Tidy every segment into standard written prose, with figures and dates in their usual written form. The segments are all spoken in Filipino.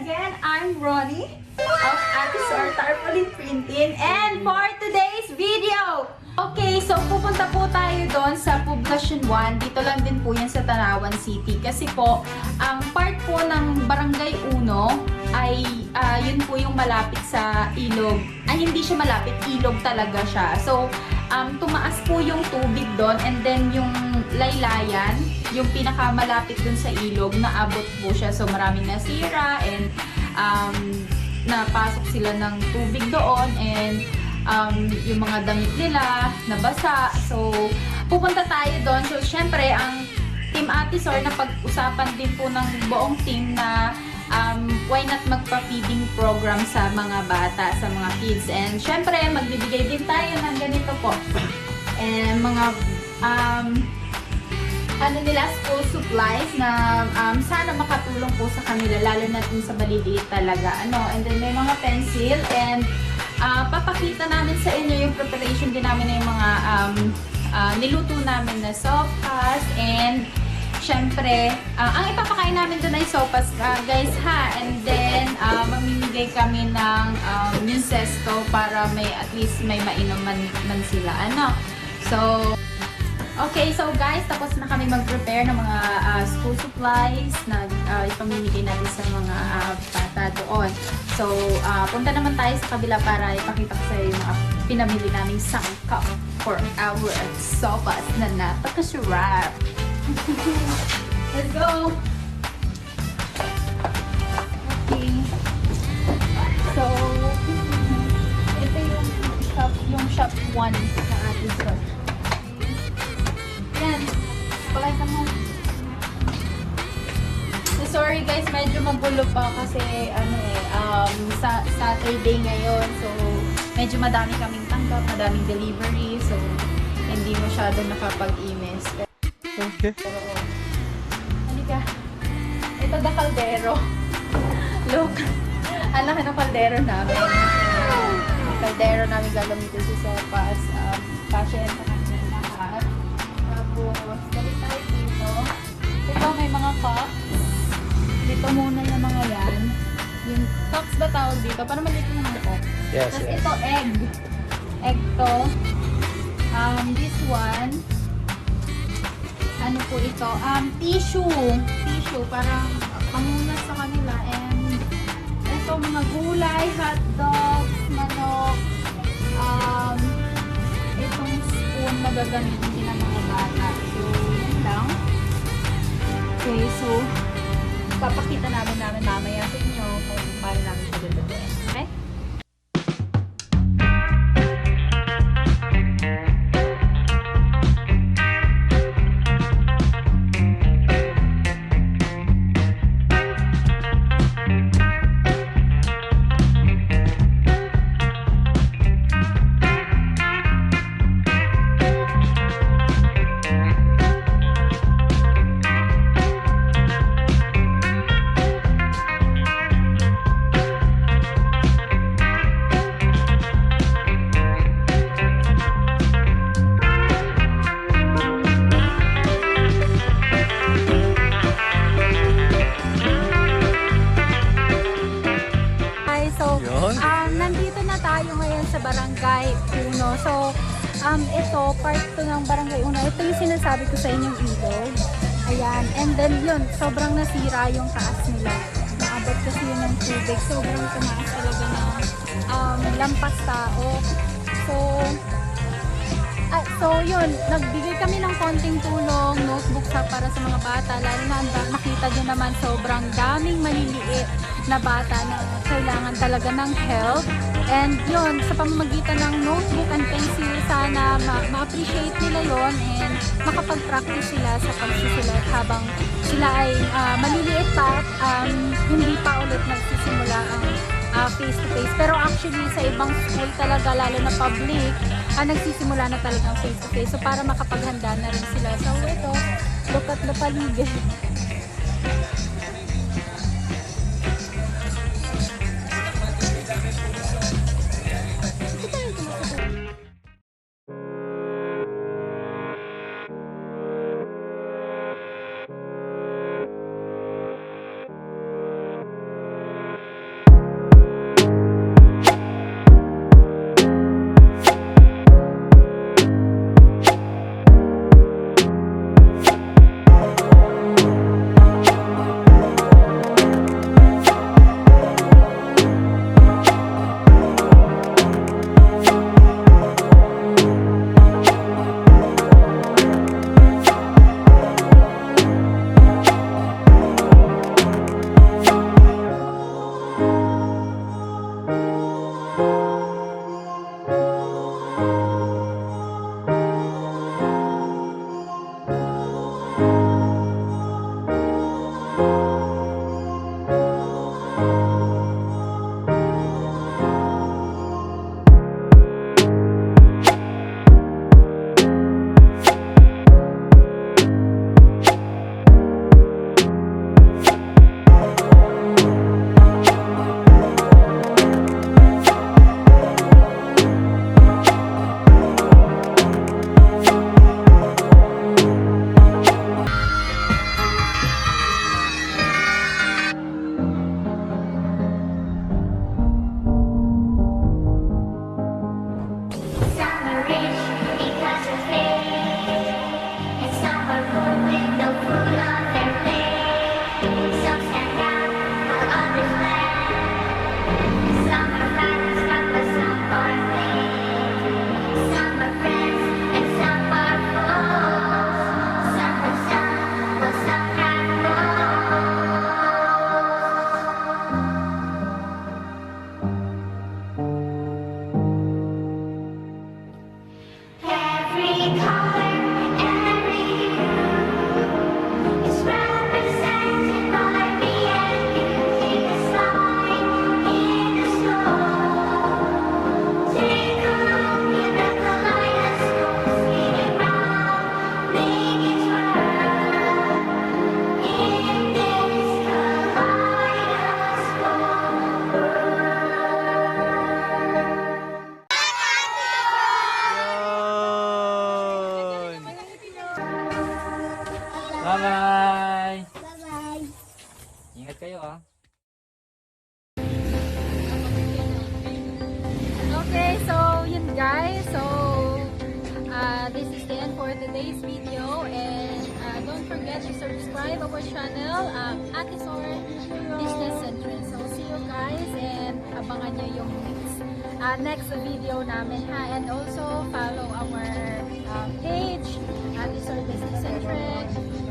again, I'm Ronnie of Atisor Tarpaulin Printing, and for today's video, okay, so pupunta po tayo doon sa Poblacion 1. Dito lang din po yan sa Tanawan City. Kasi po, ang part po ng Barangay 1 ay yun po yung malapit sa ilog. Ay, hindi siya malapit, ilog talaga siya. So, tumaas po yung tubig doon, and then yung laylayan, yung pinakamalapit dun sa ilog, naabot po siya. So, maraming nasira, and napasok sila ng tubig doon, and yung mga damit nila nabasa. So, pupunta tayo doon. So, syempre, ang Team Atisor na pag-usapan din po ng buong team na why not magpa-feeding program sa mga bata, sa mga kids. And syempre, magbibigay din tayo ng ganito po. And mga school supplies na sana makatulong po sa kanila, lalo na dun sa maliliit talaga. And then may mga pencil, and papakita namin sa inyo yung preparation din namin ng mga niluto namin na sopas. And syempre, ang ipapakain namin doon ay sopas, guys, ha. And then, mamimigay kami ng yung zesto para may at least may mainom man sila. So, okay, so guys, tapos na kami mag-prepare ng mga school supplies na ipamimigay natin sa mga bata doon. So, punta naman tayo sa kabila para ipakita ko sa iyo yung pinamili naming sangkap for our sopas na napakasarap. Let's go! Okay. So, ito yung shop 1 na Atisor. Yan. Palay ka mo. So, sorry guys, medyo magulo pa kasi Saturday ngayon. So, medyo madami kaming tanggap, madaming delivery. So, hindi masyadong nakapag-emails. Okay. Pero, halika. Ito the kaldero. Look. Ang laki ng kaldero namin. Ang kaldero namin gagamitin sa sopas. Kasya yan sa kanila lahat. Tapos, balik tayo dito. Ito may mga cups. Dito muna yung mga yan. Yung cups ba tawag dito? Para maliit yung mga cups. Yes, Tapos yes. ito egg. Egg to. This one. Ano po ito? Tissue. Tissue. Parang pamunas sa kanila. And ito mga gulay, hotdogs, manok. Itong spoon na gagamitin din ng mga bata. So, yan lang. Okay, so papakita namin mamaya sa inyo kung paano namin pagdadahin. Okay? Nandito na tayo ngayon sa Barangay 1. So, ito, part to ng Barangay 1. Ito yung sinasabi ko sa inyong ilog. Ayan. And then yun, sobrang nasira yung taas nila. Naabot kasi yun ng tubig. Sobrang tumaas talaga ng lampas tao. So yun, nagbigay kami ng konting tulong, notebook para sa mga bata. Lalo na nakita nyo naman sobrang daming maliliit na bata na kailangan talaga ng help. And yun, sa pamamagitan ng notebook and pencil, sana ma-appreciate nila yon and makapag-practice sila sa pagsusulat habang sila ay maliliit pa at hindi pa ulit nagsisimula ang face-to-face. Pero actually, sa ibang school talaga, lalo na public, nagsisimula na talagang face-to-face. So, para makapaghanda na rin sila. So, ito, look at the paligid. today's video. And don't forget to subscribe our channel, Ate Sor Business Center. So see you guys and abangan nyo yung next video namin ha. And also follow our page, Ate Sor Business Center.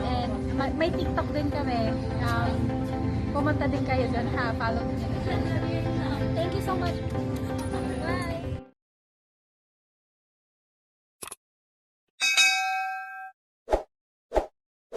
And may TikTok din kami. Pumunta din kayo dyan ha. Follow din.